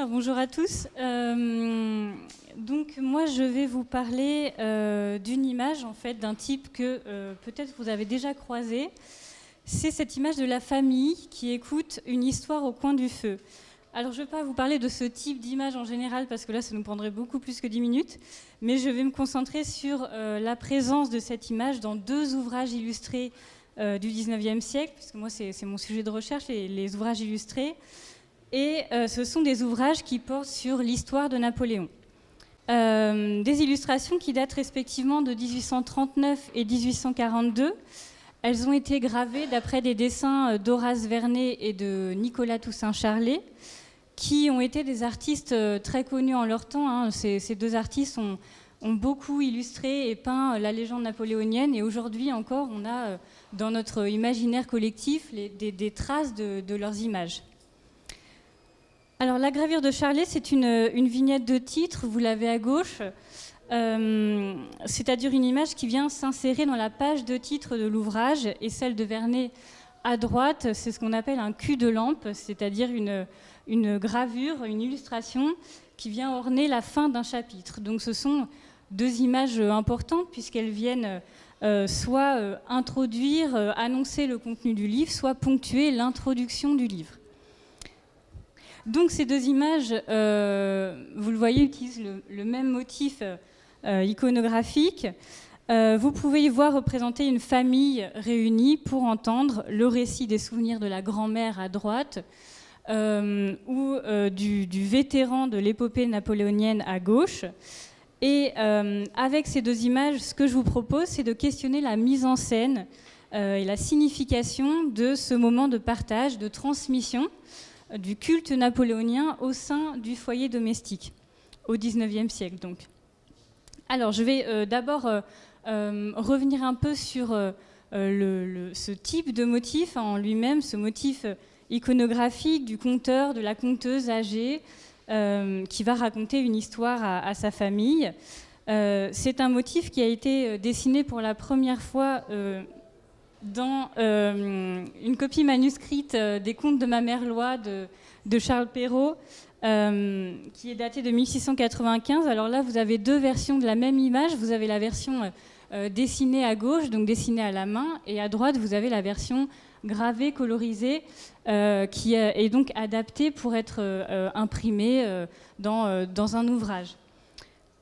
Alors, bonjour à tous. Donc moi je vais vous parler d'une image en fait d'un type que peut-être vous avez déjà croisé. C'est cette image de la famille qui écoute une histoire au coin du feu. Alors je ne vais pas vous parler de ce type d'image en général parce que là ça nous prendrait beaucoup plus que 10 minutes, mais je vais me concentrer sur la présence de cette image dans deux ouvrages illustrés du 19e siècle, puisque moi c'est mon sujet de recherche, les ouvrages illustrés. Et ce sont des ouvrages qui portent sur l'histoire de Napoléon. Des illustrations qui datent respectivement de 1839 et 1842. Elles ont été gravées d'après des dessins d'Horace Vernet et de Nicolas Toussaint Charlet, qui ont été des artistes très connus en leur temps. Ces deux artistes ont beaucoup illustré et peint la légende napoléonienne. Et aujourd'hui encore, on a dans notre imaginaire collectif des traces de leurs images. Alors la gravure de Charlet, c'est une vignette de titre, vous l'avez à gauche, c'est-à-dire une image qui vient s'insérer dans la page de titre de l'ouvrage, et celle de Vernet à droite, c'est ce qu'on appelle un cul de lampe, c'est-à-dire une gravure, une illustration qui vient orner la fin d'un chapitre. Donc ce sont deux images importantes puisqu'elles viennent soit introduire, annoncer le contenu du livre, soit ponctuer l'introduction du livre. Donc ces deux images, vous le voyez, utilisent le même motif iconographique. Vous pouvez y voir représenter une famille réunie pour entendre le récit des souvenirs de la grand-mère à droite ou du vétéran de l'épopée napoléonienne à gauche. Et avec ces deux images, ce que je vous propose, c'est de questionner la mise en scène et la signification de ce moment de partage, de transmission du culte napoléonien au sein du foyer domestique, au XIXe siècle donc. Alors je vais d'abord revenir un peu sur ce type de motif en lui-même, ce motif iconographique du conteur, de la conteuse âgée qui va raconter une histoire à sa famille. C'est un motif qui a été dessiné pour la première fois dans une copie manuscrite des Contes de ma mère Loi de Charles Perrault, qui est datée de 1695. Alors là, vous avez deux versions de la même image. Vous avez la version dessinée à gauche, donc dessinée à la main, et à droite, vous avez la version gravée, colorisée, qui est donc adaptée pour être imprimée dans un ouvrage.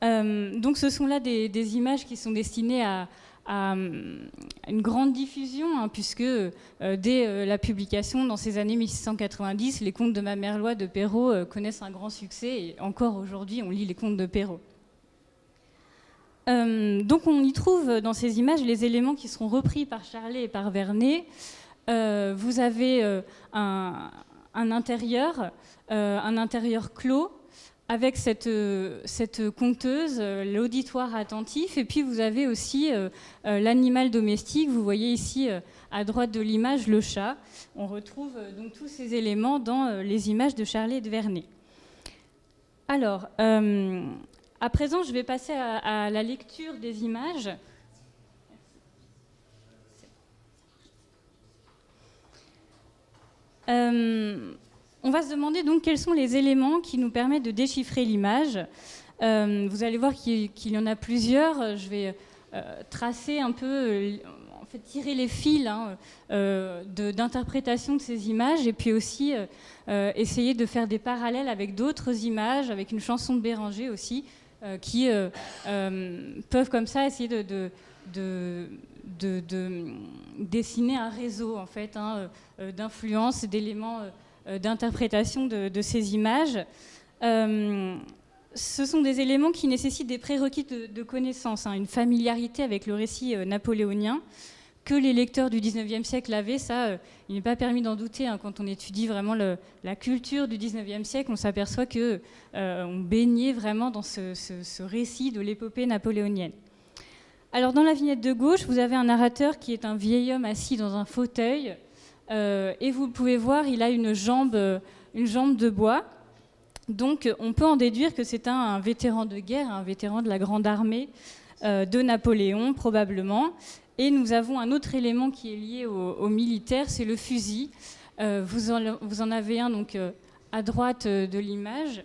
Donc ce sont là des images qui sont destinées à une grande diffusion, puisque dès la publication, dans ces années 1690, les Contes de ma mère Loi de Perrault connaissent un grand succès, et encore aujourd'hui, on lit les Contes de Perrault. Donc on y trouve dans ces images les éléments qui seront repris par Charlet et par Vernet. Vous avez un intérieur clos, avec cette conteuse, l'auditoire attentif, et puis vous avez aussi l'animal domestique. Vous voyez ici à droite de l'image le chat. On retrouve donc tous ces éléments dans les images de Charlet et de Vernet. Alors, à présent, je vais passer à la lecture des images. On va se demander donc quels sont les éléments qui nous permettent de déchiffrer l'image. Vous allez voir qu'il y en a plusieurs. Je vais tracer un peu, en fait, tirer les fils d'interprétation de ces images, et puis aussi essayer de faire des parallèles avec d'autres images, avec une chanson de Béranger aussi, qui peuvent comme ça essayer de dessiner un réseau en fait, d'influences et d'éléments d'interprétation de ces images. Ce sont des éléments qui nécessitent des prérequis de connaissance, une familiarité avec le récit napoléonien que les lecteurs du 19e siècle avaient. Ça, il n'est pas permis d'en douter. Quand on étudie vraiment la culture du 19e siècle, on s'aperçoit qu'on baignait vraiment dans ce récit de l'épopée napoléonienne. Alors dans la vignette de gauche, vous avez un narrateur qui est un vieil homme assis dans un fauteuil, et vous pouvez voir, il a une jambe de bois. Donc on peut en déduire que c'est un vétéran de guerre, un vétéran de la Grande Armée de Napoléon probablement. Et nous avons un autre élément qui est lié au militaire, c'est le fusil. Vous en avez un donc à droite de l'image.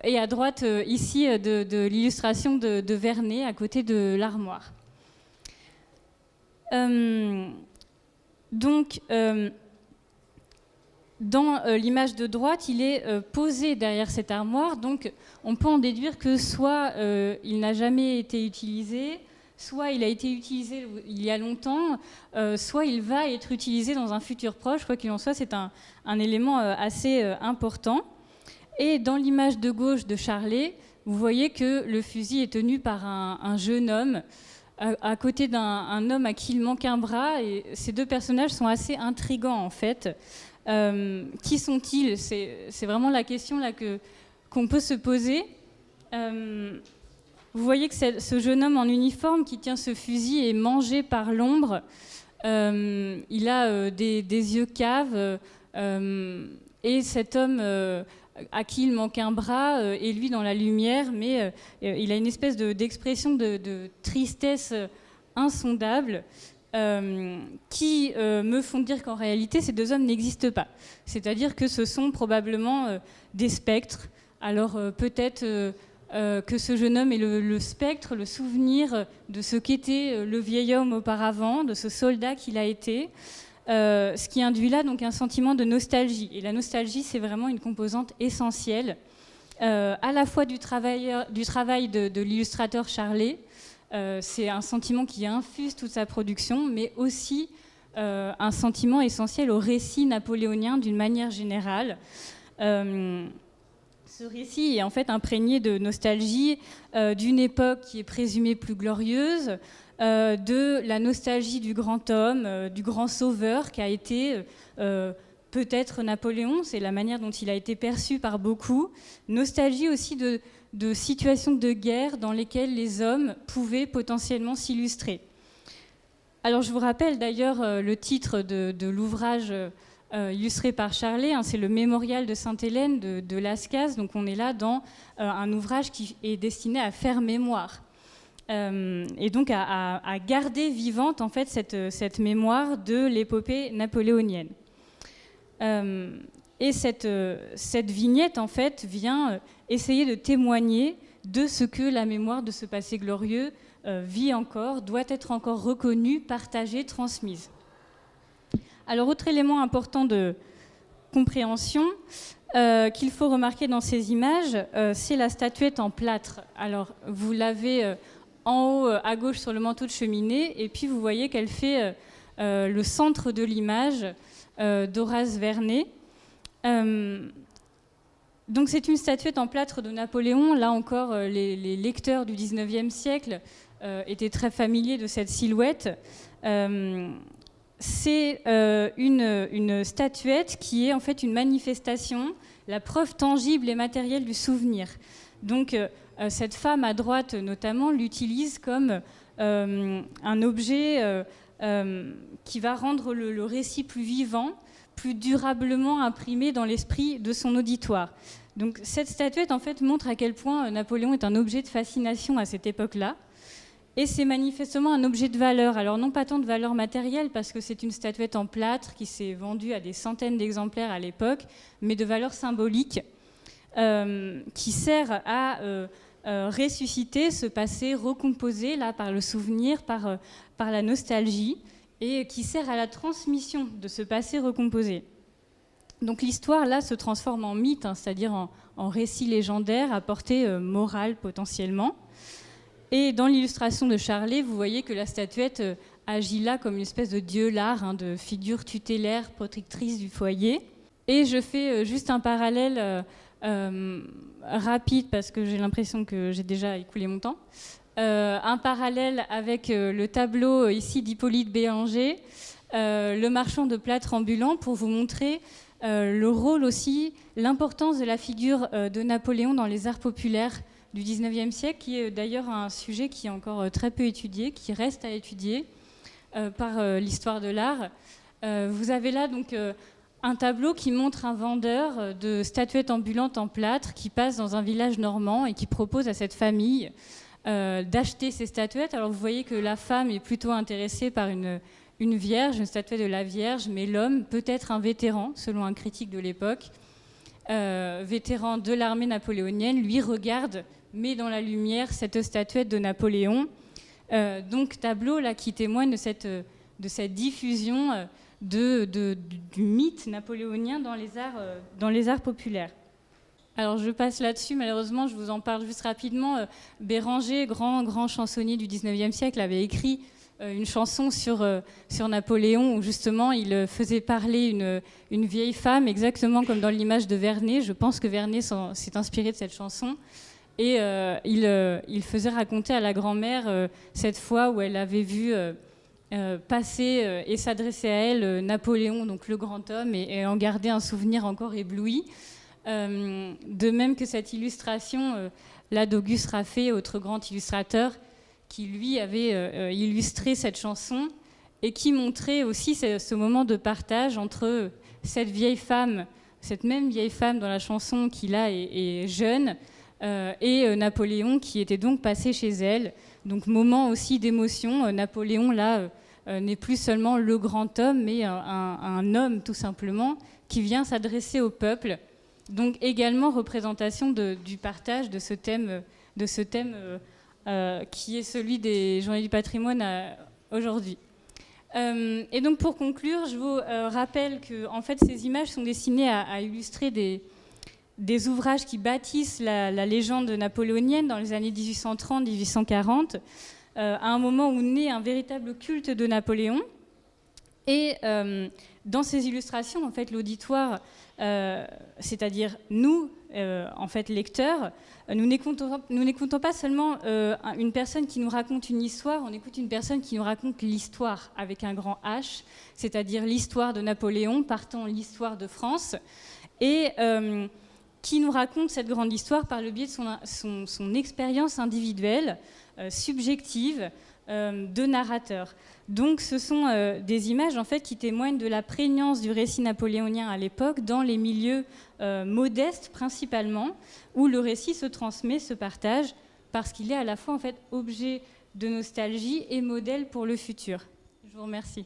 Et à droite, ici, de l'illustration de Vernet, à côté de l'armoire. Donc, dans l'image de droite, il est posé derrière cette armoire. Donc, on peut en déduire que soit il n'a jamais été utilisé, soit il a été utilisé il y a longtemps, soit il va être utilisé dans un futur proche. Quoi qu'il en soit, c'est un élément assez important. Et dans l'image de gauche de Charlet, vous voyez que le fusil est tenu par un jeune homme à côté d'un homme à qui il manque un bras. Et ces deux personnages sont assez intrigants en fait. Qui sont-ils ? C'est vraiment la question là qu'on peut se poser. Vous voyez que ce jeune homme en uniforme qui tient ce fusil est mangé par l'ombre. Il a des yeux caves. Et cet homme à qui il manque un bras est lui dans la lumière, mais il a une espèce d'expression de tristesse insondable qui me font dire qu'en réalité, ces deux hommes n'existent pas. C'est-à-dire que ce sont probablement des spectres. Alors peut-être que ce jeune homme est le spectre, le souvenir de ce qu'était le vieil homme auparavant, de ce soldat qu'il a été. Ce qui induit là donc un sentiment de nostalgie. Et la nostalgie, c'est vraiment une composante essentielle, à la fois du travail de l'illustrateur Charlet. C'est un sentiment qui infuse toute sa production, mais aussi un sentiment essentiel au récit napoléonien d'une manière générale. Ce récit est en fait imprégné de nostalgie d'une époque qui est présumée plus glorieuse, de la nostalgie du grand homme, du grand sauveur qui a été peut-être Napoléon, c'est la manière dont il a été perçu par beaucoup. Nostalgie aussi de situations de guerre dans lesquelles les hommes pouvaient potentiellement s'illustrer. Alors je vous rappelle d'ailleurs le titre de l'ouvrage illustré par Charlet, hein, c'est le Mémorial de Sainte-Hélène de Lascaz. Donc on est là dans un ouvrage qui est destiné à faire mémoire. Et donc à garder vivante en fait cette mémoire de l'épopée napoléonienne. Et cette vignette en fait vient essayer de témoigner de ce que la mémoire de ce passé glorieux vit encore, doit être encore reconnue, partagée, transmise. Alors autre élément important de compréhension qu'il faut remarquer dans ces images, c'est la statuette en plâtre. Alors vous l'avez en haut à gauche sur le manteau de cheminée, et puis vous voyez qu'elle fait le centre de l'image d'Horace Vernet. Donc c'est une statuette en plâtre de Napoléon. Là encore, les lecteurs du 19e siècle étaient très familiers de cette silhouette. C'est une statuette qui est en fait une manifestation, la preuve tangible et matérielle du souvenir. Donc cette femme à droite notamment l'utilise comme un objet qui va rendre le récit plus vivant, plus durablement imprimé dans l'esprit de son auditoire. Donc cette statuette en fait montre à quel point Napoléon est un objet de fascination à cette époque-là. Et c'est manifestement un objet de valeur. Alors non pas tant de valeur matérielle, parce que c'est une statuette en plâtre qui s'est vendue à des centaines d'exemplaires à l'époque, mais de valeur symbolique qui sert à ressusciter ce passé recomposé là, par le souvenir, par la nostalgie, et qui sert à la transmission de ce passé recomposé. Donc l'histoire là se transforme en mythe, hein, c'est-à-dire en récit légendaire à portée morale potentiellement. Et dans l'illustration de Charlet, vous voyez que la statuette agit là comme une espèce de dieu lard, hein, de figure tutélaire, protectrice du foyer. Et je fais juste un parallèle rapide, parce que j'ai l'impression que j'ai déjà écoulé mon temps. Un parallèle avec le tableau ici d'Hippolyte Bélanger, le marchand de plâtre ambulant, pour vous montrer le rôle aussi, l'importance de la figure de Napoléon dans les arts populaires du 19e siècle, qui est d'ailleurs un sujet qui est encore très peu étudié, qui reste à étudier par l'histoire de l'art. Vous avez là donc un tableau qui montre un vendeur de statuettes ambulantes en plâtre qui passe dans un village normand et qui propose à cette famille d'acheter ces statuettes. Alors vous voyez que la femme est plutôt intéressée par une une vierge, une statuette de la Vierge, mais l'homme peut être un vétéran, selon un critique de l'époque, vétéran de l'armée napoléonienne, lui regarde, met dans la lumière cette statuette de Napoléon. Donc tableau là, qui témoigne de cette diffusion du mythe napoléonien dans les arts populaires. Alors je passe là-dessus, malheureusement, je vous en parle juste rapidement. Béranger, grand chansonnier du 19e siècle, avait écrit une chanson sur Napoléon où justement il faisait parler une vieille femme, exactement comme dans l'image de Vernet. Je pense que Vernet s'est inspiré de cette chanson. Et il faisait raconter à la grand-mère cette fois où elle avait vu passer et s'adresser à elle Napoléon, donc le grand homme, et en garder un souvenir encore ébloui. De même que cette illustration là d'Auguste Raffet, autre grand illustrateur, qui lui avait illustré cette chanson et qui montrait aussi ce moment de partage entre cette même vieille femme dans la chanson qui là est jeune, et Napoléon qui était donc passé chez elle. Donc moment aussi d'émotion. Napoléon là n'est plus seulement le grand homme, mais un homme tout simplement qui vient s'adresser au peuple. Donc également représentation du partage de ce thème qui est celui des Journées du patrimoine aujourd'hui. Et donc pour conclure, je vous rappelle que en fait, ces images sont destinées à illustrer des ouvrages qui bâtissent la légende napoléonienne dans les années 1830-1840, à un moment où naît un véritable culte de Napoléon. Et dans ces illustrations, en fait, l'auditoire, c'est-à-dire nous, en fait, lecteurs, nous n'écoutons pas seulement une personne qui nous raconte une histoire, on écoute une personne qui nous raconte l'histoire avec un grand H, c'est-à-dire l'histoire de Napoléon, partant l'histoire de France, et qui nous raconte cette grande histoire par le biais de son expérience individuelle, subjective, de narrateur. Donc ce sont des images en fait, qui témoignent de la prégnance du récit napoléonien à l'époque dans les milieux modestes principalement, où le récit se transmet, se partage, parce qu'il est à la fois en fait, objet de nostalgie et modèle pour le futur. Je vous remercie.